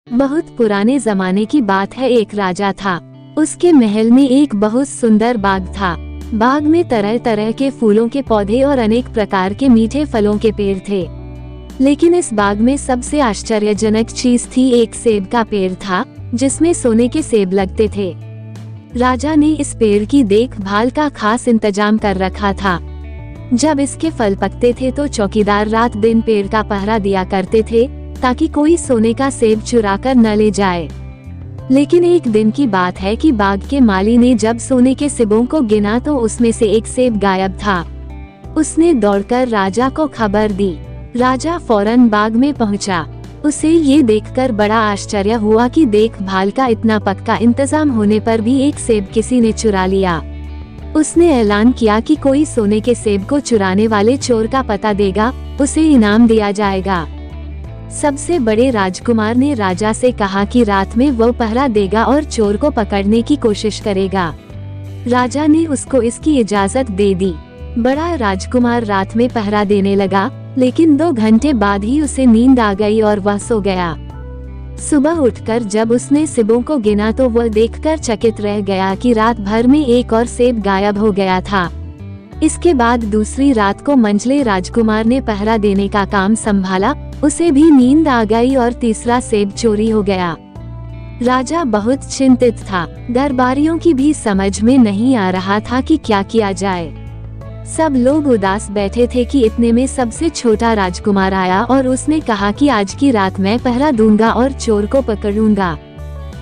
बहुत पुराने जमाने की बात है। एक राजा था। उसके महल में एक बहुत सुंदर बाग था। बाग में तरह तरह के फूलों के पौधे और अनेक प्रकार के मीठे फलों के पेड़ थे। लेकिन इस बाग में सबसे आश्चर्यजनक चीज थी, एक सेब का पेड़ था जिसमें सोने के सेब लगते थे। राजा ने इस पेड़ की देखभाल का खास इंतजाम कर रखा था। जब इसके फल पकते थे तो चौकीदार रात दिन पेड़ का पहरा दिया करते थे ताकि कोई सोने का सेब चुरा कर न ले जाए। लेकिन एक दिन की बात है कि बाग के माली ने जब सोने के सेबों को गिना तो उसमें से एक सेब गायब था। उसने दौड़कर राजा को खबर दी। राजा फौरन बाग में पहुंचा। उसे ये देखकर बड़ा आश्चर्य हुआ कि देखभाल का इतना पक्का इंतजाम होने पर भी एक सेब किसी ने चुरा लिया। उसने ऐलान किया कि कोई सोने के सेब को चुराने वाले चोर का पता देगा, उसे इनाम दिया जाएगा। सबसे बड़े राजकुमार ने राजा से कहा कि रात में वो पहरा देगा और चोर को पकड़ने की कोशिश करेगा। राजा ने उसको इसकी इजाजत दे दी। बड़ा राजकुमार रात में पहरा देने लगा, लेकिन 2 घंटे बाद ही उसे नींद आ गई और वह सो गया। सुबह उठकर जब उसने सेबों को गिना तो वह देखकर चकित रह गया कि रात भर में एक और सेब गायब हो गया था। इसके बाद दूसरी रात को मंझले राजकुमार ने पहरा देने का काम संभाला। उसे भी नींद आ गई और तीसरा सेब चोरी हो गया। राजा बहुत चिंतित था। दरबारियों की भी समझ में नहीं आ रहा था कि क्या किया जाए। सब लोग उदास बैठे थे कि इतने में सबसे छोटा राजकुमार आया और उसने कहा कि आज की रात मैं पहरा दूंगा और चोर को पकड़ूंगा।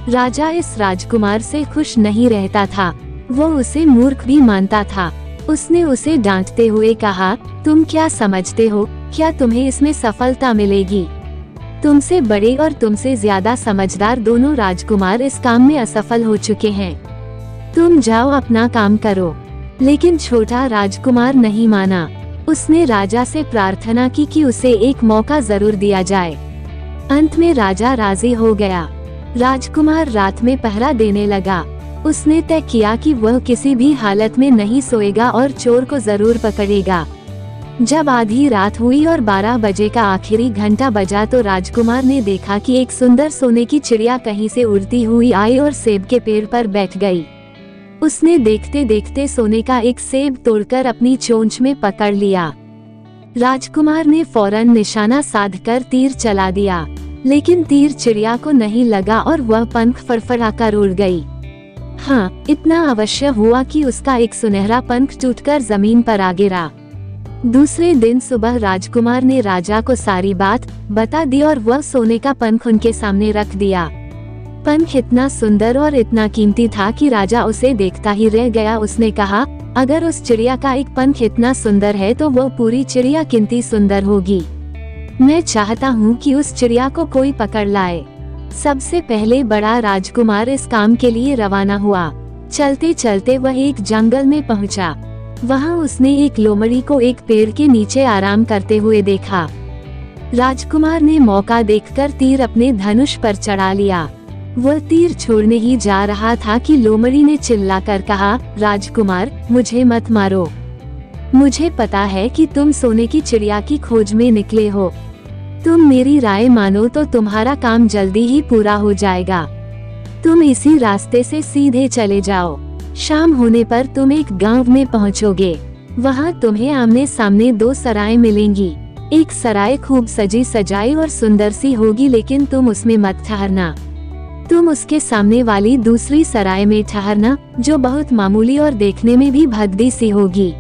राजा इस राजकुमार से खुश नहीं रहता था। वो उसे मूर्ख भी मानता था। उसने उसे डांटते हुए कहा, तुम क्या समझते हो, क्या तुम्हें इसमें सफलता मिलेगी? तुमसे बड़े और तुमसे ज्यादा समझदार दोनों राजकुमार इस काम में असफल हो चुके हैं। तुम जाओ अपना काम करो। लेकिन छोटा राजकुमार नहीं माना। उसने राजा से प्रार्थना की कि उसे एक मौका जरूर दिया जाए। अंत में राजा राजी हो गया। राजकुमार रात में पहरा देने लगा। उसने तय किया कि वह किसी भी हालत में नहीं सोएगा और चोर को जरूर पकड़ेगा। जब आधी रात हुई और 12 बजे का आखिरी घंटा बजा तो राजकुमार ने देखा कि एक सुंदर सोने की चिड़िया कहीं से उड़ती हुई आई और सेब के पेड़ पर बैठ गई। उसने देखते देखते सोने का एक सेब तोड़कर अपनी चोंच में पकड़ लिया। राजकुमार ने फौरन निशाना साधकर तीर चला दिया, लेकिन तीर चिड़िया को नहीं लगा और वह पंख फड़फड़ाकर उड़ गई। हाँ, इतना अवश्य हुआ कि उसका एक सुनहरा पंख टूटकर जमीन पर आ गिरा। दूसरे दिन सुबह राजकुमार ने राजा को सारी बात बता दी और वह सोने का पंख उनके सामने रख दिया। पंख इतना सुंदर और इतना कीमती था कि राजा उसे देखता ही रह गया। उसने कहा, अगर उस चिड़िया का एक पंख इतना सुंदर है तो वह पूरी चिड़िया कितनी सुंदर होगी। मैं चाहता हूँ कि उस चिड़िया को कोई पकड़ लाए। सबसे पहले बड़ा राजकुमार इस काम के लिए रवाना हुआ। चलते चलते वह एक जंगल में पहुँचा। वहाँ उसने एक लोमड़ी को एक पेड़ के नीचे आराम करते हुए देखा। राजकुमार ने मौका देखकर तीर अपने धनुष पर चढ़ा लिया। वह तीर छोड़ने ही जा रहा था कि लोमड़ी ने चिल्लाकर कहा, राजकुमार, मुझे मत मारो। मुझे पता है कि तुम सोने की चिड़िया की खोज में निकले हो। तुम मेरी राय मानो तो तुम्हारा काम जल्दी ही पूरा हो जाएगा। तुम इसी रास्ते से सीधे चले जाओ। शाम होने पर तुम एक गांव में पहुंचोगे। वहां तुम्हें आमने सामने 2 सराय मिलेंगी। एक सराय खूब सजी सजाई और सुंदर सी होगी, लेकिन तुम उसमें मत ठहरना। तुम उसके सामने वाली दूसरी सराय में ठहरना, जो बहुत मामूली और देखने में भी भद्दी सी होगी।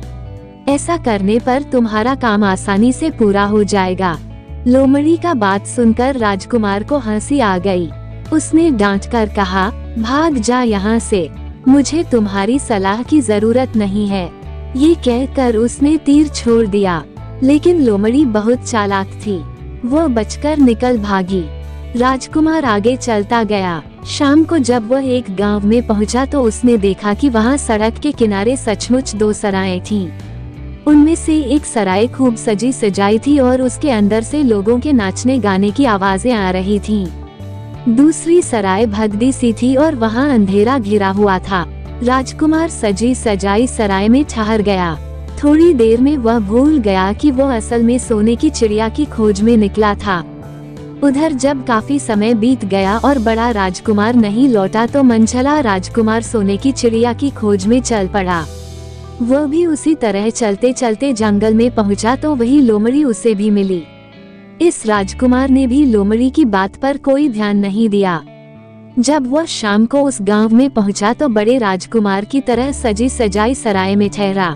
ऐसा करने पर तुम्हारा काम आसानी से पूरा हो जाएगा। लोमड़ी का बात सुनकर राजकुमार को हंसी आ गई। उसने डांट कर कहा, भाग जा यहाँ से, मुझे तुम्हारी सलाह की जरूरत नहीं है। ये कहकर उसने तीर छोड़ दिया। लेकिन लोमड़ी बहुत चालाक थी। वह बचकर निकल भागी। राजकुमार आगे चलता गया। शाम को जब वह एक गांव में पहुंचा तो उसने देखा कि वहां सड़क के किनारे सचमुच 2 सराएं थीं। उनमें से एक सराय खूब सजी सजाई थी और उसके अंदर से लोगों के नाचने गाने की आवाजें आ रही थीं। दूसरी सराय भगदी सी थी और वहां अंधेरा घिरा हुआ था। राजकुमार सजी सजाई सराय में ठहर गया। थोड़ी देर में वह भूल गया कि वह असल में सोने की चिड़िया की खोज में निकला था। उधर जब काफी समय बीत गया और बड़ा राजकुमार नहीं लौटा तो मंझला राजकुमार सोने की चिड़िया की खोज में चल पड़ा। वह भी उसी तरह चलते चलते जंगल में पहुंचा तो वही लोमड़ी उसे भी मिली। इस राजकुमार ने भी लोमड़ी की बात पर कोई ध्यान नहीं दिया। जब वह शाम को उस गांव में पहुंचा तो बड़े राजकुमार की तरह सजी सजाई सराय में ठहरा।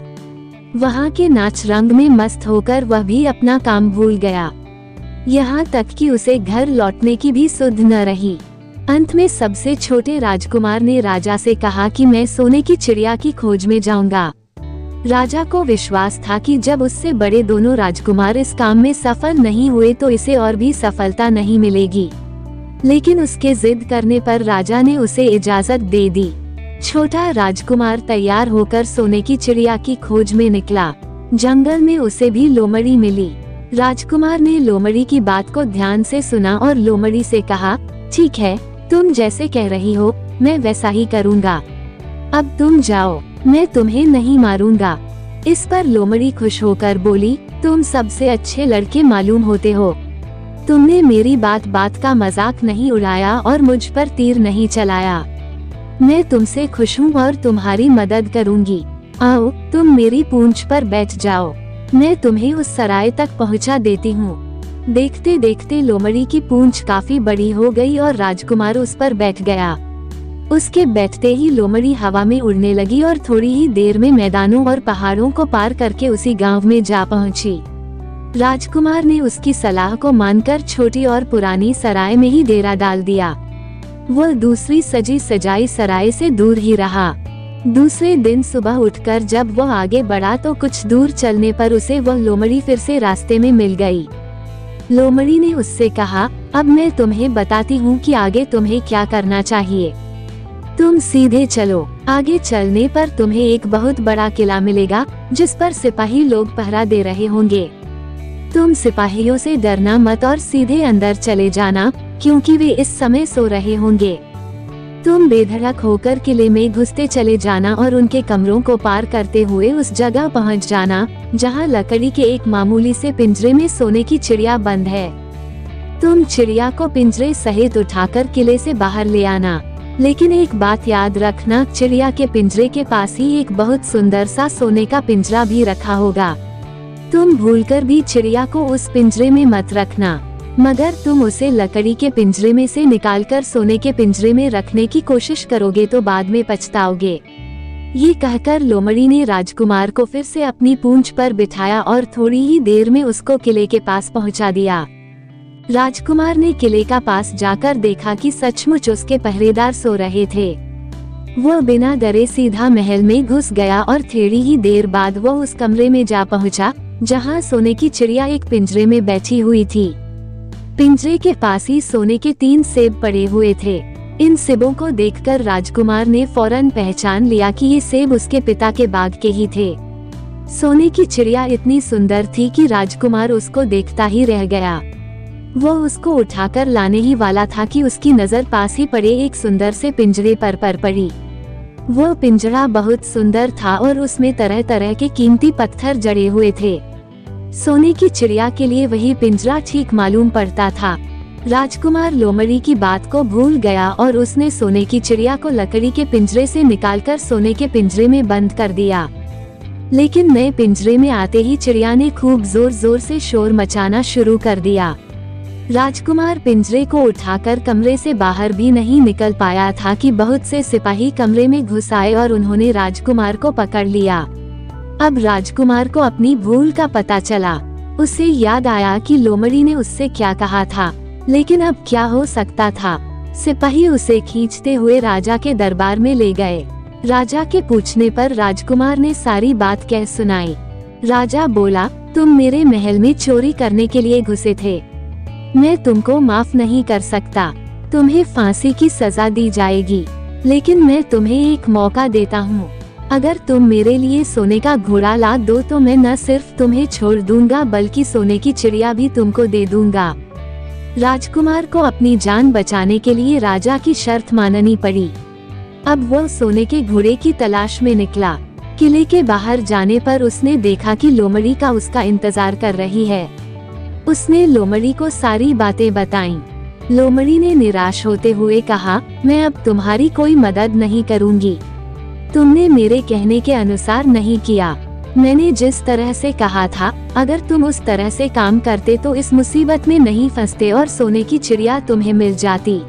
वहां के नाच रंग में मस्त होकर वह भी अपना काम भूल गया। यहाँ तक कि उसे घर लौटने की भी सुध न रही। अंत में सबसे छोटे राजकुमार ने राजा से कहा कि मैं सोने की चिड़िया की खोज में जाऊंगा। राजा को विश्वास था कि जब उससे बड़े दोनों राजकुमार इस काम में सफल नहीं हुए तो इसे और भी सफलता नहीं मिलेगी। लेकिन उसके जिद करने पर राजा ने उसे इजाजत दे दी। छोटा राजकुमार तैयार होकर सोने की चिड़िया की खोज में निकला। जंगल में उसे भी लोमड़ी मिली। राजकुमार ने लोमड़ी की बात को ध्यान से सुना और लोमड़ी से कहा, ठीक है, तुम जैसे कह रही हो मैं वैसा ही करूँगा। अब तुम जाओ, मैं तुम्हें नहीं मारूंगा। इस पर लोमड़ी खुश होकर बोली, तुम सबसे अच्छे लड़के मालूम होते हो। तुमने मेरी बात का मजाक नहीं उड़ाया और मुझ पर तीर नहीं चलाया। मैं तुमसे खुश हूँ और तुम्हारी मदद करूँगी। आओ, तुम मेरी पूंछ पर बैठ जाओ, मैं तुम्हें उस सराय तक पहुँचा देती हूँ। देखते देखते लोमड़ी की पूंछ काफी बड़ी हो गई और राजकुमार उस पर बैठ गया। उसके बैठते ही लोमड़ी हवा में उड़ने लगी और थोड़ी ही देर में मैदानों और पहाड़ों को पार करके उसी गांव में जा पहुंची। राजकुमार ने उसकी सलाह को मानकर छोटी और पुरानी सराय में ही डेरा डाल दिया। वह दूसरी सजी सजाई सराय से दूर ही रहा। दूसरे दिन सुबह उठकर जब वह आगे बढ़ा तो कुछ दूर चलने पर उसे वह लोमड़ी फिर से रास्ते में मिल गई। लोमड़ी ने उससे कहा, अब मैं तुम्हें बताती हूँ कि आगे तुम्हें क्या करना चाहिए। तुम सीधे चलो। आगे चलने पर तुम्हें एक बहुत बड़ा किला मिलेगा जिस पर सिपाही लोग पहरा दे रहे होंगे। तुम सिपाहियों से डरना मत और सीधे अंदर चले जाना, क्योंकि वे इस समय सो रहे होंगे। तुम बेधड़क होकर किले में घुसते चले जाना और उनके कमरों को पार करते हुए उस जगह पहुंच जाना जहां लकड़ी के एक मामूली से पिंजरे में सोने की चिड़िया बंद है। तुम चिड़िया को पिंजरे सहित उठाकर किले से बाहर ले आना। लेकिन एक बात याद रखना, चिड़िया के पिंजरे के पास ही एक बहुत सुंदर सा सोने का पिंजरा भी रखा होगा। तुम भूलकर भी चिड़िया को उस पिंजरे में मत रखना, मगर तुम उसे लकड़ी के पिंजरे में से निकालकर सोने के पिंजरे में रखने की कोशिश करोगे तो बाद में पछताओगे। ये कहकर लोमड़ी ने राजकुमार को फिर से अपनी पूंछ पर बिठाया और थोड़ी ही देर में उसको किले के पास पहुंचा दिया। राजकुमार ने किले का पास जाकर देखा कि सचमुच उसके पहरेदार सो रहे थे। वह बिना डरे सीधा महल में घुस गया और थोड़ी ही देर बाद वह उस कमरे में जा पहुंचा जहां सोने की चिड़िया एक पिंजरे में बैठी हुई थी। पिंजरे के पास ही सोने के 3 सेब पड़े हुए थे। इन सेबों को देखकर राजकुमार ने फौरन पहचान लिया कि ये सेब उसके पिता के बाग के ही थे। सोने की चिड़िया इतनी सुंदर थी कि राजकुमार उसको देखता ही रह गया। वह उसको उठाकर लाने ही वाला था कि उसकी नजर पास ही पड़े एक सुंदर से पिंजरे पर पड़ी। वह पिंजरा बहुत सुंदर था और उसमें तरह तरह के कीमती पत्थर जड़े हुए थे। सोने की चिड़िया के लिए वही पिंजरा ठीक मालूम पड़ता था। राजकुमार लोमड़ी की बात को भूल गया और उसने सोने की चिड़िया को लकड़ी के पिंजरे से निकालकर सोने के पिंजरे में बंद कर दिया। लेकिन नए पिंजरे में आते ही चिड़िया ने खूब जोर जोर से शोर मचाना शुरू कर दिया। राजकुमार पिंजरे को उठाकर कमरे से बाहर भी नहीं निकल पाया था कि बहुत से सिपाही कमरे में घुस आए और उन्होंने राजकुमार को पकड़ लिया। अब राजकुमार को अपनी भूल का पता चला। उसे याद आया कि लोमड़ी ने उससे क्या कहा था, लेकिन अब क्या हो सकता था। सिपाही उसे खींचते हुए राजा के दरबार में ले गए। राजा के पूछने पर राजकुमार ने सारी बात कह सुनाई। राजा बोला, तुम मेरे महल में चोरी करने के लिए घुसे थे। मैं तुमको माफ नहीं कर सकता। तुम्हें फांसी की सजा दी जाएगी, लेकिन मैं तुम्हें एक मौका देता हूँ। अगर तुम मेरे लिए सोने का घोड़ा ला दो तो मैं न सिर्फ तुम्हें छोड़ दूंगा बल्कि सोने की चिड़िया भी तुमको दे दूंगा। राजकुमार को अपनी जान बचाने के लिए राजा की शर्त माननी पड़ी। अब वह सोने के घोड़े की तलाश में निकला। किले के बाहर जाने पर उसने देखा कि लोमड़ी का उसका इंतजार कर रही है। उसने लोमड़ी को सारी बातें बताईं। लोमड़ी ने निराश होते हुए कहा, मैं अब तुम्हारी कोई मदद नहीं करूंगी। तुमने मेरे कहने के अनुसार नहीं किया। मैंने जिस तरह से कहा था, अगर तुम उस तरह से काम करते तो इस मुसीबत में नहीं फंसते और सोने की चिड़िया तुम्हें मिल जाती।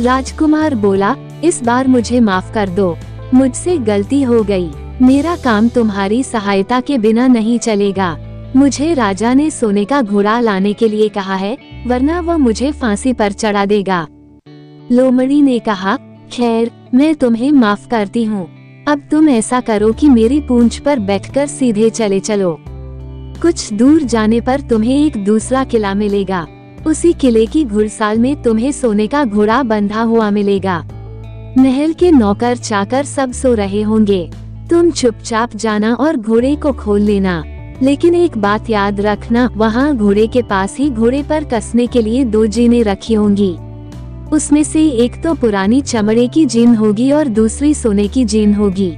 राजकुमार बोला, इस बार मुझे माफ कर दो, मुझसे गलती हो गई। मेरा काम तुम्हारी सहायता के बिना नहीं चलेगा। मुझे राजा ने सोने का घोड़ा लाने के लिए कहा है, वरना वह मुझे फांसी पर चढ़ा देगा। लोमड़ी ने कहा, खैर, मैं तुम्हें माफ करती हूँ। अब तुम ऐसा करो कि मेरी पूंछ पर बैठकर सीधे चले चलो। कुछ दूर जाने पर तुम्हें एक दूसरा किला मिलेगा। उसी किले की घुड़साल में तुम्हें सोने का घोड़ा बंधा हुआ मिलेगा। महल के नौकर चाकर सब सो रहे होंगे। तुम चुपचाप जाना और घोड़े को खोल लेना। लेकिन एक बात याद रखना, वहाँ घोड़े के पास ही घोड़े पर कसने के लिए 2 जीनें रखी होंगी। उसमें से एक तो पुरानी चमड़े की जीन होगी और दूसरी सोने की जीन होगी।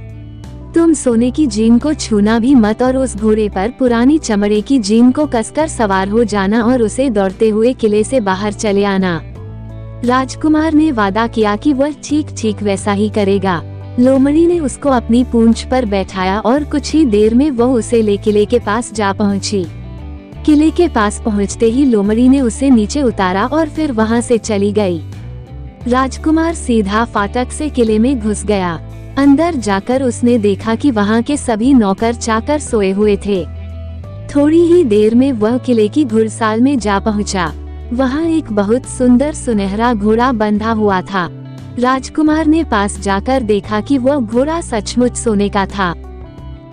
तुम सोने की जीन को छूना भी मत और उस घोड़े पर पुरानी चमड़े की जीन को कसकर सवार हो जाना और उसे दौड़ते हुए किले से बाहर चले आना। राजकुमार ने वादा किया कि वह ठीक ठीक वैसा ही करेगा। लोमड़ी ने उसको अपनी पूंछ पर बैठाया और कुछ ही देर में वह उसे ले किले के पास जा पहुंची। किले के पास पहुंचते ही लोमड़ी ने उसे नीचे उतारा और फिर वहां से चली गई। राजकुमार सीधा फाटक से किले में घुस गया। अंदर जाकर उसने देखा कि वहां के सभी नौकर चाकर सोए हुए थे। थोड़ी ही देर में वह किले की घुड़साल में जा पहुंचा। वहां एक बहुत सुंदर सुनहरा घोड़ा बंधा हुआ था। राजकुमार ने पास जाकर देखा कि वह घोड़ा सचमुच सोने का था।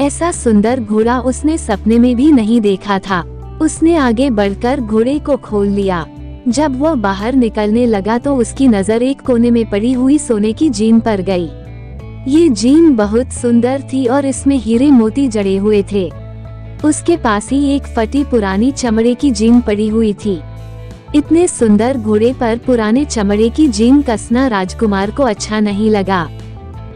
ऐसा सुंदर घोड़ा उसने सपने में भी नहीं देखा था। उसने आगे बढ़कर घोड़े को खोल लिया। जब वह बाहर निकलने लगा तो उसकी नजर एक कोने में पड़ी हुई सोने की जीन पर गई। ये जीन बहुत सुंदर थी और इसमें हीरे मोती जड़े हुए थे। उसके पास ही एक फटी पुरानी चमड़े की जीन पड़ी हुई थी। इतने सुंदर घोड़े पर पुराने चमड़े की जीन कसना राजकुमार को अच्छा नहीं लगा।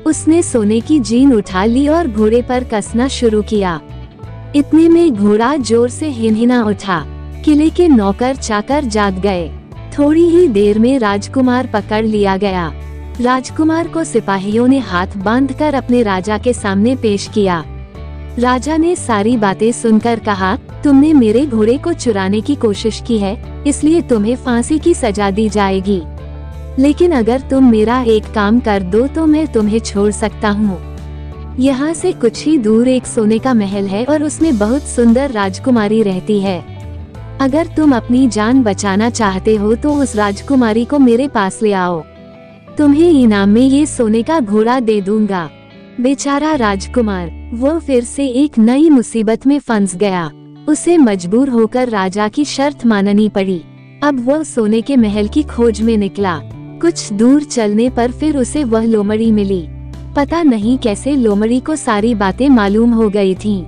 उसने सोने की जीन उठा ली और घोड़े पर कसना शुरू किया। इतने में घोड़ा जोर से हिनहिना उठा। किले के नौकर चाकर जाग गए। थोड़ी ही देर में राजकुमार पकड़ लिया गया। राजकुमार को सिपाहियों ने हाथ बांधकर अपने राजा के सामने पेश किया। राजा ने सारी बातें सुनकर कहा, तुमने मेरे घोड़े को चुराने की कोशिश की है, इसलिए तुम्हें फांसी की सजा दी जाएगी। लेकिन अगर तुम मेरा एक काम कर दो तो मैं तुम्हें छोड़ सकता हूँ। यहाँ से कुछ ही दूर एक सोने का महल है और उसमें बहुत सुंदर राजकुमारी रहती है। अगर तुम अपनी जान बचाना चाहते हो तो उस राजकुमारी को मेरे पास ले आओ। तुम्हें इनाम में ये सोने का घोड़ा दे दूंगा। बेचारा राजकुमार, वो फिर से एक नई मुसीबत में फंस गया। उसे मजबूर होकर राजा की शर्त माननी पड़ी। अब वह सोने के महल की खोज में निकला। कुछ दूर चलने पर फिर उसे वह लोमड़ी मिली। पता नहीं कैसे लोमड़ी को सारी बातें मालूम हो गई थीं।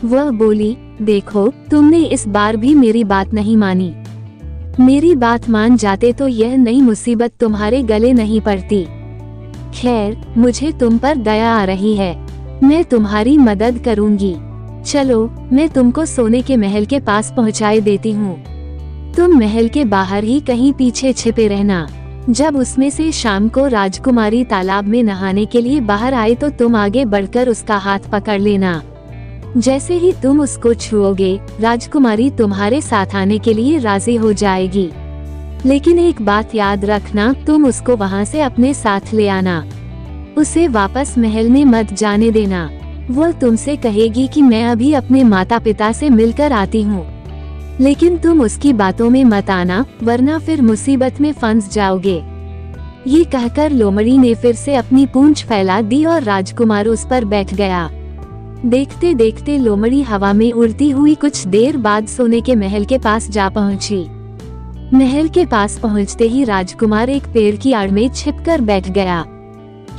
वह बोली, देखो, तुमने इस बार भी मेरी बात नहीं मानी। मेरी बात मान जाते तो यह नई मुसीबत तुम्हारे गले नहीं पड़ती। खैर, मुझे तुम पर दया आ रही है। मैं तुम्हारी मदद करूंगी। चलो, मैं तुमको सोने के महल के पास पहुंचाए देती हूँ। तुम महल के बाहर ही कहीं पीछे छिपे रहना। जब उसमें से शाम को राजकुमारी तालाब में नहाने के लिए बाहर आए तो तुम आगे बढ़कर उसका हाथ पकड़ लेना। जैसे ही तुम उसको छुओगे, राजकुमारी तुम्हारे साथ आने के लिए राजी हो जाएगी। लेकिन एक बात याद रखना, तुम उसको वहाँ से अपने साथ ले आना। उसे वापस महल में मत जाने देना। वह तुमसे कहेगी कि मैं अभी अपने माता पिता से मिलकर आती हूँ। लेकिन तुम उसकी बातों में मत आना, वरना फिर मुसीबत में फंस जाओगे। ये कहकर लोमड़ी ने फिर से अपनी पूंछ फैला दी और राजकुमार उस पर बैठ गया। देखते देखते लोमड़ी हवा में उड़ती हुई कुछ देर बाद सोने के महल के पास जा पहुंची। महल के पास पहुंचते ही राजकुमार एक पेड़ की आड़ में छिपकर बैठ गया।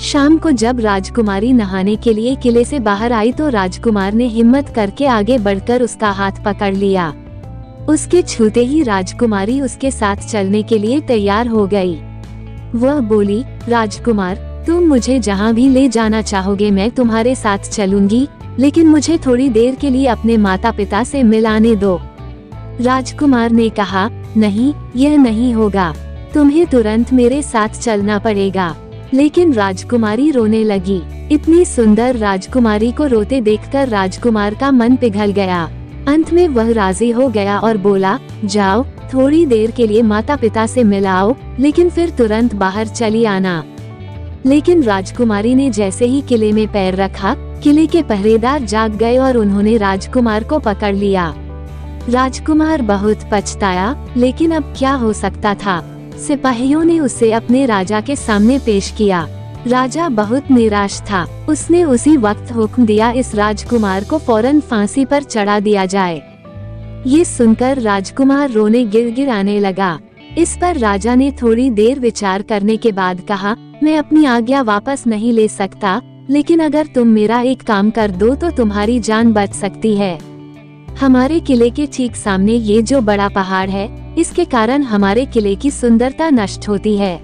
शाम को जब राजकुमारी नहाने के लिए किले से बाहर आई तो राजकुमार ने हिम्मत करके आगे बढ़कर उसका हाथ पकड़ लिया। उसके छूते ही राजकुमारी उसके साथ चलने के लिए तैयार हो गई। वह बोली, राजकुमार, तुम मुझे जहाँ भी ले जाना चाहोगे मैं तुम्हारे साथ चलूंगी, लेकिन मुझे थोड़ी देर के लिए अपने माता पिता से मिलाने दो। राजकुमार ने कहा, नहीं, यह नहीं होगा, तुम्हें तुरंत मेरे साथ चलना पड़ेगा। लेकिन राजकुमारी रोने लगी। इतनी सुंदर राजकुमारी को रोते देखकर राजकुमार का मन पिघल गया। अंत में वह राजी हो गया और बोला, जाओ, थोड़ी देर के लिए माता पिता से मिलाओ, लेकिन फिर तुरंत बाहर चली आना। लेकिन राजकुमारी ने जैसे ही किले में पैर रखा, किले के पहरेदार जाग गए और उन्होंने राजकुमार को पकड़ लिया। राजकुमार बहुत पछताया, लेकिन अब क्या हो सकता था। सिपाहियों ने उसे अपने राजा के सामने पेश किया। राजा बहुत निराश था। उसने उसी वक्त हुक्म दिया, इस राजकुमार को फौरन फांसी पर चढ़ा दिया जाए। ये सुनकर राजकुमार रोने गिड़गिड़ाने लगा। इस पर राजा ने थोड़ी देर विचार करने के बाद कहा, मैं अपनी आज्ञा वापस नहीं ले सकता, लेकिन अगर तुम मेरा एक काम कर दो तो तुम्हारी जान बच सकती है। हमारे किले के ठीक सामने ये जो बड़ा पहाड़ है, इसके कारण हमारे किले की सुंदरता नष्ट होती है।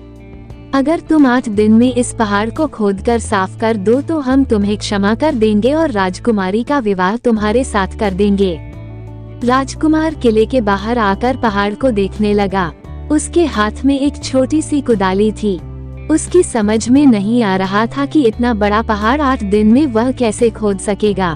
अगर तुम 8 दिन में इस पहाड़ को खोदकर साफ कर दो तो हम तुम्हें क्षमा कर देंगे और राजकुमारी का विवाह तुम्हारे साथ कर देंगे। राजकुमार किले के बाहर आकर पहाड़ को देखने लगा। उसके हाथ में एक छोटी सी कुदाली थी। उसकी समझ में नहीं आ रहा था कि इतना बड़ा पहाड़ 8 दिन में वह कैसे खोद सकेगा।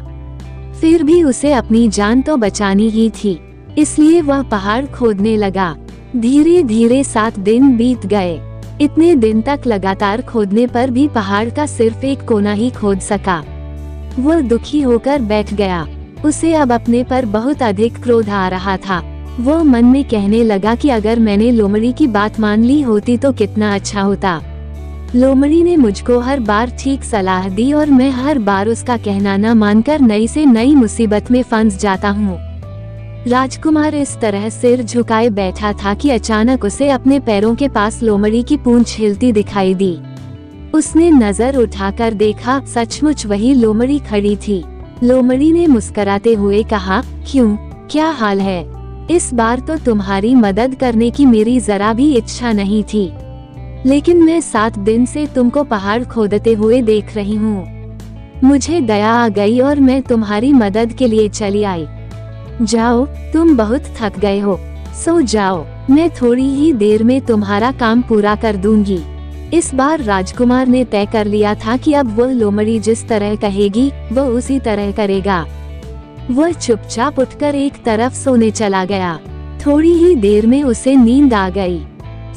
फिर भी उसे अपनी जान तो बचानी ही थी, इसलिए वह पहाड़ खोदने लगा। धीरे धीरे 7 दिन बीत गए। इतने दिन तक लगातार खोदने पर भी पहाड़ का सिर्फ एक कोना ही खोद सका। वह दुखी होकर बैठ गया। उसे अब अपने पर बहुत अधिक क्रोध आ रहा था। वह मन में कहने लगा कि अगर मैंने लोमड़ी की बात मान ली होती तो कितना अच्छा होता। लोमड़ी ने मुझको हर बार ठीक सलाह दी और मैं हर बार उसका कहना न मानकर नई से नई मुसीबत में फंस जाता हूँ। राजकुमार इस तरह सिर झुकाए बैठा था कि अचानक उसे अपने पैरों के पास लोमड़ी की पूंछ हिलती दिखाई दी। उसने नजर उठाकर देखा, सचमुच वही लोमड़ी खड़ी थी। लोमड़ी ने मुस्कुराते हुए कहा, क्यों, क्या हाल है? इस बार तो तुम्हारी मदद करने की मेरी जरा भी इच्छा नहीं थी, लेकिन मैं 7 दिन से तुमको पहाड़ खोदते हुए देख रही हूँ। मुझे दया आ गई और मैं तुम्हारी मदद के लिए चली आई। जाओ, तुम बहुत थक गए हो, सो जाओ, मैं थोड़ी ही देर में तुम्हारा काम पूरा कर दूंगी। इस बार राजकुमार ने तय कर लिया था कि अब वह लोमड़ी जिस तरह कहेगी वह उसी तरह करेगा। वह चुपचाप उठकर एक तरफ सोने चला गया। थोड़ी ही देर में उसे नींद आ गई।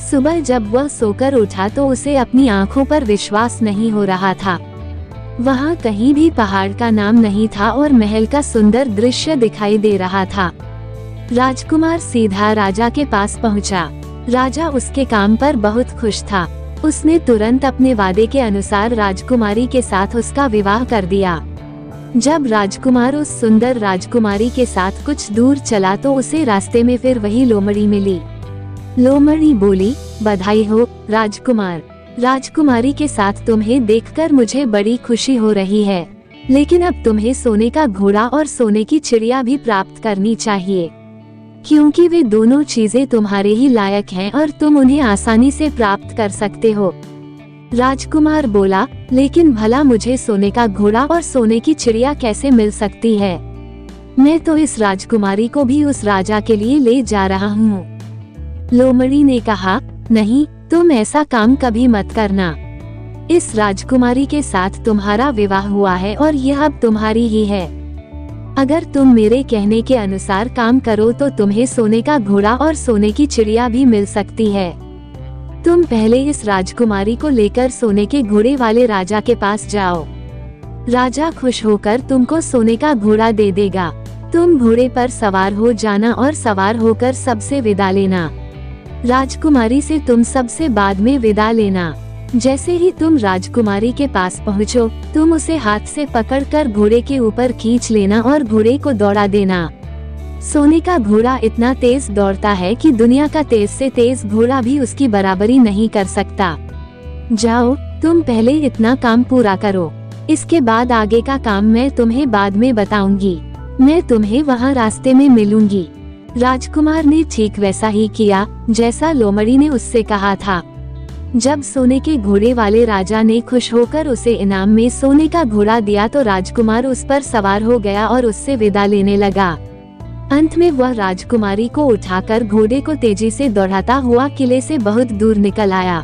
सुबह जब वह सोकर उठा तो उसे अपनी आंखों पर विश्वास नहीं हो रहा था। वहाँ कहीं भी पहाड़ का नाम नहीं था और महल का सुंदर दृश्य दिखाई दे रहा था। राजकुमार सीधा राजा के पास पहुँचा। राजा उसके काम पर बहुत खुश था। उसने तुरंत अपने वादे के अनुसार राजकुमारी के साथ उसका विवाह कर दिया। जब राजकुमार उस सुंदर राजकुमारी के साथ कुछ दूर चला तो उसे रास्ते में फिर वही लोमड़ी मिली। लोमड़ी बोली, बधाई हो राजकुमार। राजकुमारी के साथ तुम्हें देखकर मुझे बड़ी खुशी हो रही है, लेकिन अब तुम्हें सोने का घोड़ा और सोने की चिड़िया भी प्राप्त करनी चाहिए, क्योंकि वे दोनों चीजें तुम्हारे ही लायक हैं और तुम उन्हें आसानी से प्राप्त कर सकते हो। राजकुमार बोला, लेकिन भला मुझे सोने का घोड़ा और सोने की चिड़िया कैसे मिल सकती है? मैं तो इस राजकुमारी को भी उस राजा के लिए ले जा रहा हूँ। लोमड़ी ने कहा, नहीं, तुम ऐसा काम कभी मत करना। इस राजकुमारी के साथ तुम्हारा विवाह हुआ है और यह अब तुम्हारी ही है। अगर तुम मेरे कहने के अनुसार काम करो तो तुम्हें सोने का घोड़ा और सोने की चिड़िया भी मिल सकती है। तुम पहले इस राजकुमारी को लेकर सोने के घोड़े वाले राजा के पास जाओ। राजा खुश होकर तुमको सोने का घोड़ा दे देगा। तुम घोड़े पर सवार हो जाना और सवार होकर सबसे विदा लेना। राजकुमारी से तुम सबसे बाद में विदा लेना। जैसे ही तुम राजकुमारी के पास पहुँचो, तुम उसे हाथ से पकड़कर घोड़े के ऊपर खींच लेना और घोड़े को दौड़ा देना। सोने का घोड़ा इतना तेज दौड़ता है कि दुनिया का तेज से तेज घोड़ा भी उसकी बराबरी नहीं कर सकता। जाओ, तुम पहले इतना काम पूरा करो, इसके बाद आगे का काम मैं तुम्हें बाद में बताऊंगी। मैं तुम्हें वहाँ रास्ते में मिलूंगी। राजकुमार ने ठीक वैसा ही किया जैसा लोमड़ी ने उससे कहा था। जब सोने के घोड़े वाले राजा ने खुश होकर उसे इनाम में सोने का घोड़ा दिया तो राजकुमार उस पर सवार हो गया और उससे विदा लेने लगा। अंत में वह राजकुमारी को उठाकर घोड़े को तेजी से दौड़ाता हुआ किले से बहुत दूर निकल आया।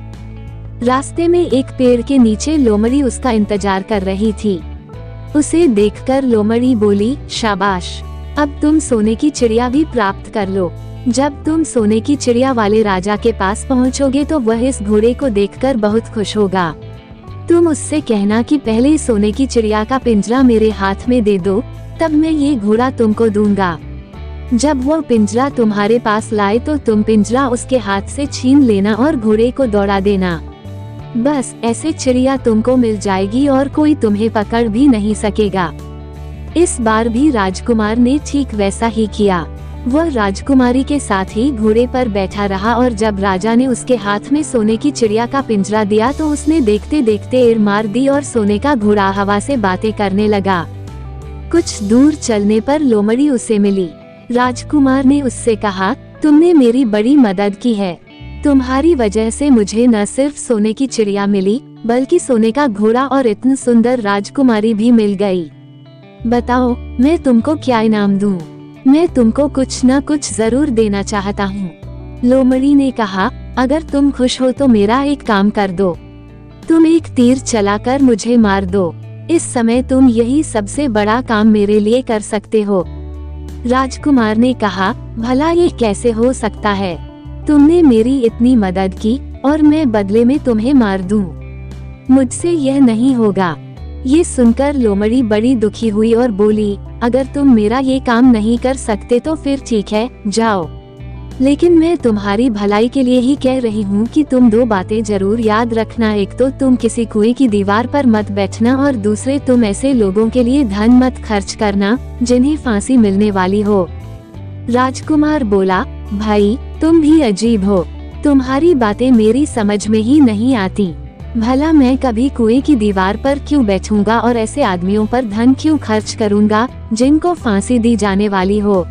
रास्ते में एक पेड़ के नीचे लोमड़ी उसका इंतजार कर रही थी। उसे देखकर लोमड़ी बोली, शाबाश, अब तुम सोने की चिड़िया भी प्राप्त कर लो। जब तुम सोने की चिड़िया वाले राजा के पास पहुंचोगे तो वह इस घोड़े को देखकर बहुत खुश होगा। तुम उससे कहना कि पहले सोने की चिड़िया का पिंजरा मेरे हाथ में दे दो, तब मैं ये घोड़ा तुमको दूंगा। जब वह पिंजरा तुम्हारे पास लाए तो तुम पिंजरा उसके हाथ से छीन लेना और घोड़े को दौड़ा देना। बस ऐसे चिड़िया तुमको मिल जाएगी और कोई तुम्हें पकड़ भी नहीं सकेगा। इस बार भी राजकुमार ने ठीक वैसा ही किया। वह राजकुमारी के साथ ही घोड़े पर बैठा रहा और जब राजा ने उसके हाथ में सोने की चिड़िया का पिंजरा दिया तो उसने देखते देखते एड़ मार दी और सोने का घोड़ा हवा से बातें करने लगा। कुछ दूर चलने पर लोमड़ी उसे मिली। राजकुमार ने उससे कहा, तुमने मेरी बड़ी मदद की है। तुम्हारी वजह से मुझे न सिर्फ सोने की चिड़िया मिली बल्कि सोने का घोड़ा और इतनी सुंदर राजकुमारी भी मिल गई। बताओ मैं तुमको क्या इनाम दूं? मैं तुमको कुछ न कुछ जरूर देना चाहता हूँ। लोमड़ी ने कहा, अगर तुम खुश हो तो मेरा एक काम कर दो। तुम एक तीर चलाकर मुझे मार दो। इस समय तुम यही सबसे बड़ा काम मेरे लिए कर सकते हो। राजकुमार ने कहा, भला ये कैसे हो सकता है? तुमने मेरी इतनी मदद की और मैं बदले में तुम्हें मार दूं। मुझसे यह नहीं होगा। ये सुनकर लोमड़ी बड़ी दुखी हुई और बोली, अगर तुम मेरा ये काम नहीं कर सकते तो फिर ठीक है, जाओ। लेकिन मैं तुम्हारी भलाई के लिए ही कह रही हूँ कि तुम दो बातें जरूर याद रखना। एक तो तुम किसी कुएं की दीवार पर मत बैठना और दूसरे तुम ऐसे लोगों के लिए धन मत खर्च करना जिन्हें फांसी मिलने वाली हो। राजकुमार बोला, भाई तुम भी अजीब हो। तुम्हारी बातें मेरी समझ में ही नहीं आती। भला मैं कभी कुएं की दीवार पर क्यों बैठूंगा और ऐसे आदमियों पर धन क्यों खर्च करूंगा जिनको फांसी दी जाने वाली हो।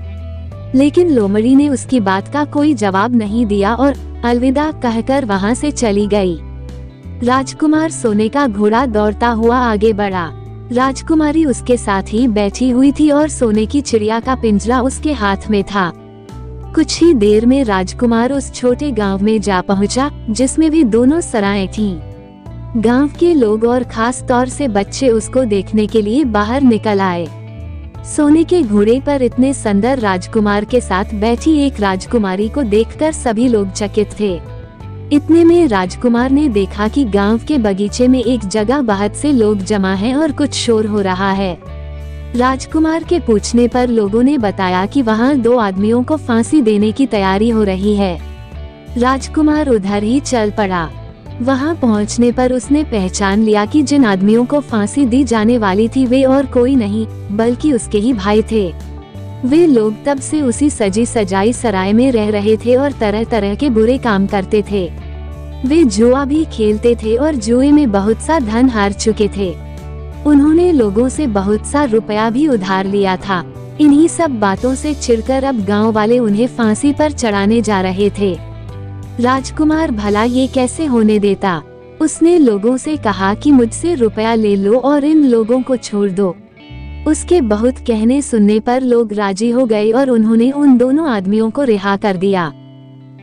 लेकिन लोमड़ी ने उसकी बात का कोई जवाब नहीं दिया और अलविदा कहकर वहां से चली गई। राजकुमार सोने का घोड़ा दौड़ता हुआ आगे बढ़ा। राजकुमारी उसके साथ ही बैठी हुई थी और सोने की चिड़िया का पिंजरा उसके हाथ में था। कुछ ही देर में राजकुमार उस छोटे गांव में जा पहुंचा जिसमें भी दोनों सराएं थीं। गांव के लोग और खास तौर से बच्चे उसको देखने के लिए बाहर निकल आए। सोने के घोड़े पर इतने सुंदर राजकुमार के साथ बैठी एक राजकुमारी को देखकर सभी लोग चकित थे। इतने में राजकुमार ने देखा कि गांव के बगीचे में एक जगह बहुत से लोग जमा हैं और कुछ शोर हो रहा है। राजकुमार के पूछने पर लोगों ने बताया कि वहां दो आदमियों को फांसी देने की तैयारी हो रही है। राजकुमार उधर ही चल पड़ा। वहां पहुंचने पर उसने पहचान लिया कि जिन आदमियों को फांसी दी जाने वाली थी वे और कोई नहीं बल्कि उसके ही भाई थे। वे लोग तब से उसी सजी सजाई सराय में रह रहे थे और तरह तरह के बुरे काम करते थे। वे जुआ भी खेलते थे और जुए में बहुत सा धन हार चुके थे। उन्होंने लोगों से बहुत सा रुपया भी उधार लिया था। इन्हीं सब बातों से चिढ़कर अब गांव वाले उन्हें फांसी पर चढ़ाने जा रहे थे। राजकुमार भला ये कैसे होने देता। उसने लोगों से कहा कि मुझसे रुपया ले लो और इन लोगों को छोड़ दो। उसके बहुत कहने सुनने पर लोग राजी हो गए और उन्होंने उन दोनों आदमियों को रिहा कर दिया।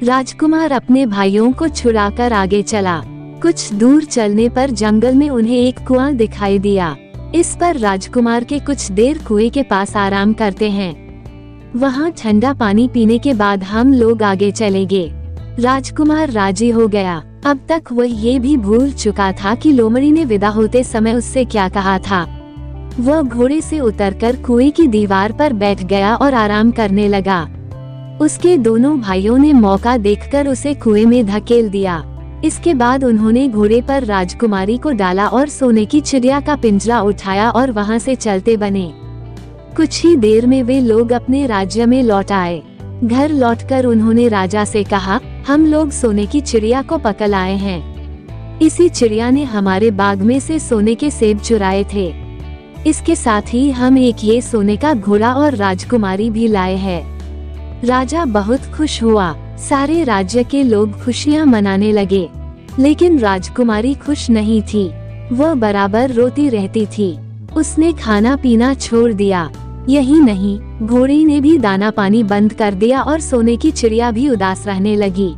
राजकुमार अपने भाइयों को छुड़ाकर आगे चला। कुछ दूर चलने पर जंगल में उन्हें एक कुआं दिखाई दिया। इस पर राजकुमार के कुछ देर कुएं के पास आराम करते हैं। वहां ठंडा पानी पीने के बाद हम लोग आगे चलेंगे। राजकुमार राजी हो गया। अब तक वह ये भी भूल चुका था कि लोमड़ी ने विदा होते समय उससे क्या कहा था। वह घोड़े से उतरकर कुएं की दीवार पर बैठ गया और आराम करने लगा। उसके दोनों भाइयों ने मौका देखकर उसे कुएं में धकेल दिया। इसके बाद उन्होंने घोड़े पर राजकुमारी को डाला और सोने की चिड़िया का पिंजरा उठाया और वहां से चलते बने। कुछ ही देर में वे लोग अपने राज्य में लौट आए। घर लौटकर उन्होंने राजा से कहा, हम लोग सोने की चिड़िया को पकड़ आए हैं। इसी चिड़िया ने हमारे बाग में से सोने के सेब चुराए थे। इसके साथ ही हम एक ये सोने का घोड़ा और राजकुमारी भी लाए हैं। राजा बहुत खुश हुआ। सारे राज्य के लोग खुशियां मनाने लगे। लेकिन राजकुमारी खुश नहीं थी। वह बराबर रोती रहती थी। उसने खाना पीना छोड़ दिया। यही नहीं, घोड़े ने भी दाना पानी बंद कर दिया और सोने की चिड़िया भी उदास रहने लगी।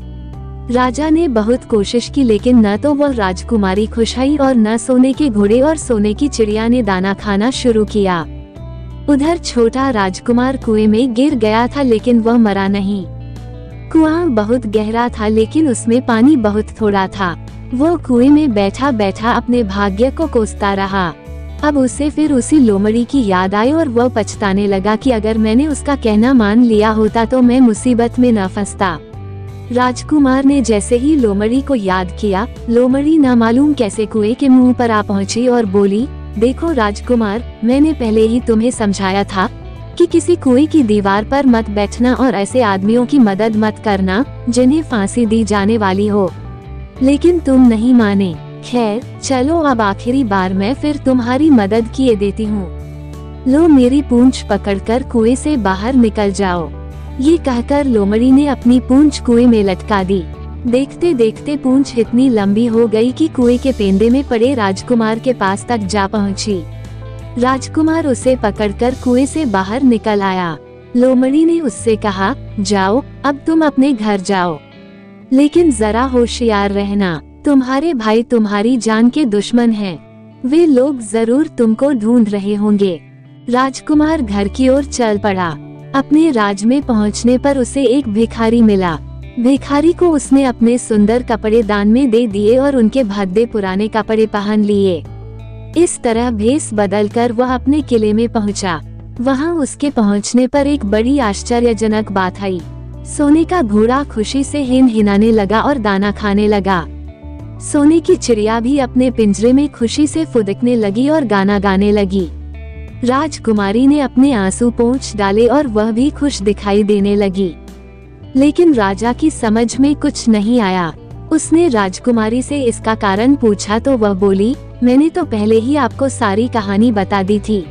राजा ने बहुत कोशिश की, लेकिन न तो वह राजकुमारी खुश हुई और न सोने के घोड़े और सोने की चिड़िया ने दाना खाना शुरू किया। उधर छोटा राजकुमार कुएं में गिर गया था, लेकिन वह मरा नहीं। कुआं बहुत गहरा था, लेकिन उसमें पानी बहुत थोड़ा था। वो कुएं में बैठा बैठा अपने भाग्य को कोसता रहा। अब उसे फिर उसी लोमड़ी की याद आई और वह पछताने लगा कि अगर मैंने उसका कहना मान लिया होता तो मैं मुसीबत में न फंसता। राजकुमार ने जैसे ही लोमड़ी को याद किया, लोमड़ी न मालूम कैसे कुएं के मुंह पर आ पहुंची और बोली, देखो राजकुमार, मैंने पहले ही तुम्हें समझाया था कि किसी कुएं की दीवार पर मत बैठना और ऐसे आदमियों की मदद मत करना जिन्हें फांसी दी जाने वाली हो, लेकिन तुम नहीं माने। खैर चलो, अब आखिरी बार मैं फिर तुम्हारी मदद किए देती हूँ। लो, मेरी पूंछ पकड़कर कुएं से बाहर निकल जाओ। ये कहकर लोमड़ी ने अपनी पूंछ कुएं में लटका दी। देखते देखते पूंछ इतनी लंबी हो गई कि कुएं के पेंदे में पड़े राजकुमार के पास तक जा पहुंची। राजकुमार उसे पकड़कर कुएं से बाहर निकल आया। लोमड़ी ने उससे कहा, जाओ, अब तुम अपने घर जाओ, लेकिन जरा होशियार रहना, तुम्हारे भाई तुम्हारी जान के दुश्मन हैं। वे लोग जरूर तुमको ढूंढ रहे होंगे। राजकुमार घर की ओर चल पड़ा। अपने राज में पहुंचने पर उसे एक भिखारी मिला। भिखारी को उसने अपने सुंदर कपड़े दान में दे दिए और उनके भद्दे पुराने कपड़े पहन लिए। इस तरह भेष बदलकर वह अपने किले में पहुंचा। वहां उसके पहुंचने पर एक बड़ी आश्चर्यजनक बात आई। सोने का घोड़ा खुशी से हिनहिनाने लगा और दाना खाने लगा। सोने की चिड़िया भी अपने पिंजरे में खुशी से फुदकने लगी और गाना गाने लगी। राजकुमारी ने अपने आंसू पोंछ डाले और वह भी खुश दिखाई देने लगी। लेकिन राजा की समझ में कुछ नहीं आया। उसने राजकुमारी से इसका कारण पूछा तो वह बोली, मैंने तो पहले ही आपको सारी कहानी बता दी थी।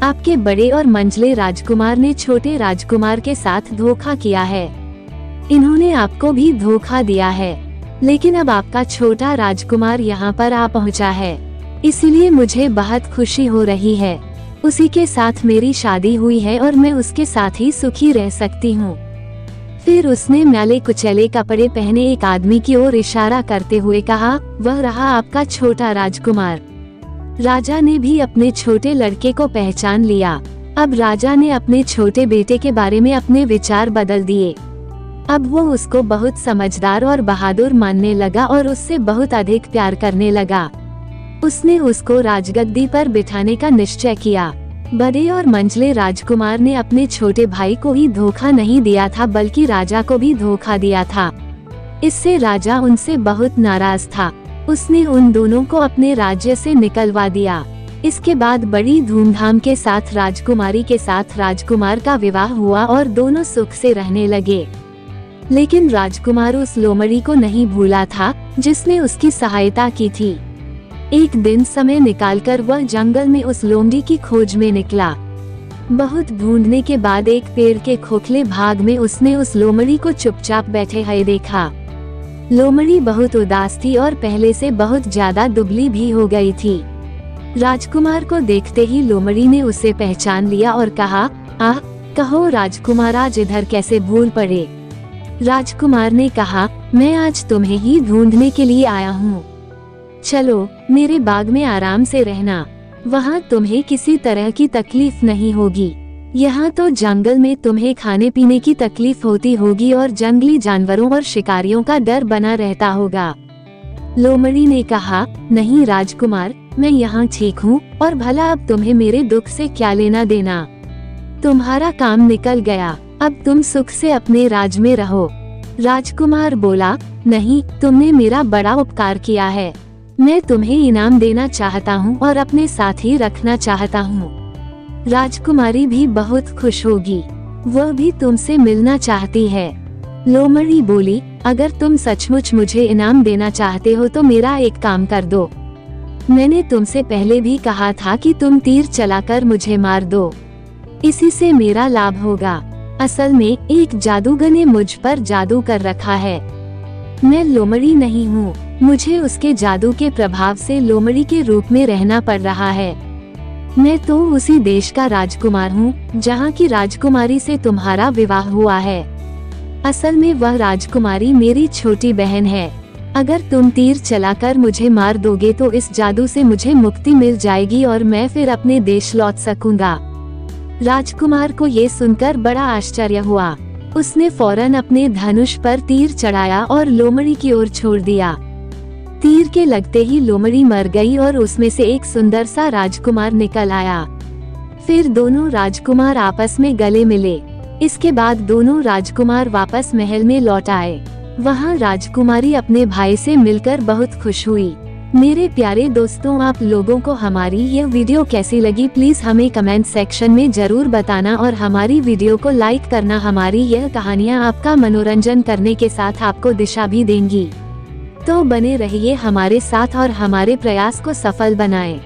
आपके बड़े और मंझले राजकुमार ने छोटे राजकुमार के साथ धोखा किया है। इन्होंने आपको भी धोखा दिया है, लेकिन अब आपका छोटा राजकुमार यहाँ पर आ पहुँचा है, इसलिए मुझे बहुत खुशी हो रही है। उसी के साथ मेरी शादी हुई है और मैं उसके साथ ही सुखी रह सकती हूँ। फिर उसने मैले कुचैले कपड़े पहने एक आदमी की ओर इशारा करते हुए कहा, वह रहा आपका छोटा राजकुमार। राजा ने भी अपने छोटे लड़के को पहचान लिया। अब राजा ने अपने छोटे बेटे के बारे में अपने विचार बदल दिए। अब वो उसको बहुत समझदार और बहादुर मानने लगा और उससे बहुत अधिक प्यार करने लगा। उसने उसको राजगद्दी पर बिठाने का निश्चय किया। बड़े और मंझले राजकुमार ने अपने छोटे भाई को ही धोखा नहीं दिया था, बल्कि राजा को भी धोखा दिया था। इससे राजा उनसे बहुत नाराज था। उसने उन दोनों को अपने राज्य से निकलवा दिया। इसके बाद बड़ी धूमधाम के साथ राजकुमारी के साथ राजकुमार का विवाह हुआ और दोनों सुख से रहने लगे। लेकिन राजकुमार उस लोमड़ी को नहीं भूला था जिसने उसकी सहायता की थी। एक दिन समय निकालकर वह जंगल में उस लोमड़ी की खोज में निकला। बहुत ढूंढने के बाद एक पेड़ के खोखले भाग में उसने उस लोमड़ी को चुपचाप बैठे हुए देखा। लोमड़ी बहुत उदास थी और पहले से बहुत ज्यादा दुबली भी हो गई थी। राजकुमार को देखते ही लोमड़ी ने उसे पहचान लिया और कहा, आह, कहो राजकुमार, आज इधर कैसे भूल पड़े। राजकुमार ने कहा, मैं आज तुम्हें ही ढूंढने के लिए आया हूँ। चलो मेरे बाग में आराम से रहना, वहाँ तुम्हें किसी तरह की तकलीफ नहीं होगी। यहाँ तो जंगल में तुम्हें खाने पीने की तकलीफ होती होगी और जंगली जानवरों और शिकारियों का डर बना रहता होगा। लोमड़ी ने कहा, नहीं राजकुमार, मैं यहाँ ठीक हूँ और भला अब तुम्हें मेरे दुख से क्या लेना देना। तुम्हारा काम निकल गया, अब तुम सुख से अपने राज में रहो। राजकुमार बोला, नहीं, तुमने मेरा बड़ा उपकार किया है। मैं तुम्हें इनाम देना चाहता हूँ और अपने साथ ही रखना चाहता हूँ। राजकुमारी भी बहुत खुश होगी, वह भी तुमसे मिलना चाहती है। लोमड़ी बोली, अगर तुम सचमुच मुझे इनाम देना चाहते हो तो मेरा एक काम कर दो। मैंने तुमसे पहले भी कहा था कि तुम तीर चलाकर मुझे मार दो, इसी से मेरा लाभ होगा। असल में एक जादूगर ने मुझ पर जादू कर रखा है। मैं लोमड़ी नहीं हूँ, मुझे उसके जादू के प्रभाव से लोमड़ी के रूप में रहना पड़ रहा है। मैं तो उसी देश का राजकुमार हूँ जहाँ की राजकुमारी से तुम्हारा विवाह हुआ है। असल में वह राजकुमारी मेरी छोटी बहन है। अगर तुम तीर चलाकर मुझे मार दोगे तो इस जादू से मुझे मुक्ति मिल जाएगी और मैं फिर अपने देश लौट सकूंगा। राजकुमार को ये सुनकर बड़ा आश्चर्य हुआ। उसने फौरन अपने धनुष पर तीर चढ़ाया और लोमड़ी की ओर छोड़ दिया। तीर के लगते ही लोमड़ी मर गई और उसमें से एक सुंदर सा राजकुमार निकल आया। फिर दोनों राजकुमार आपस में गले मिले। इसके बाद दोनों राजकुमार वापस महल में लौट आए। वहाँ राजकुमारी अपने भाई से मिलकर बहुत खुश हुई। मेरे प्यारे दोस्तों, आप लोगों को हमारी यह वीडियो कैसी लगी प्लीज हमें कमेंट सेक्शन में जरूर बताना और हमारी वीडियो को लाइक करना। हमारी यह कहानियाँ आपका मनोरंजन करने के साथ आपको दिशा भी देंगी। तो बने रहिए हमारे साथ और हमारे प्रयास को सफल बनाएं।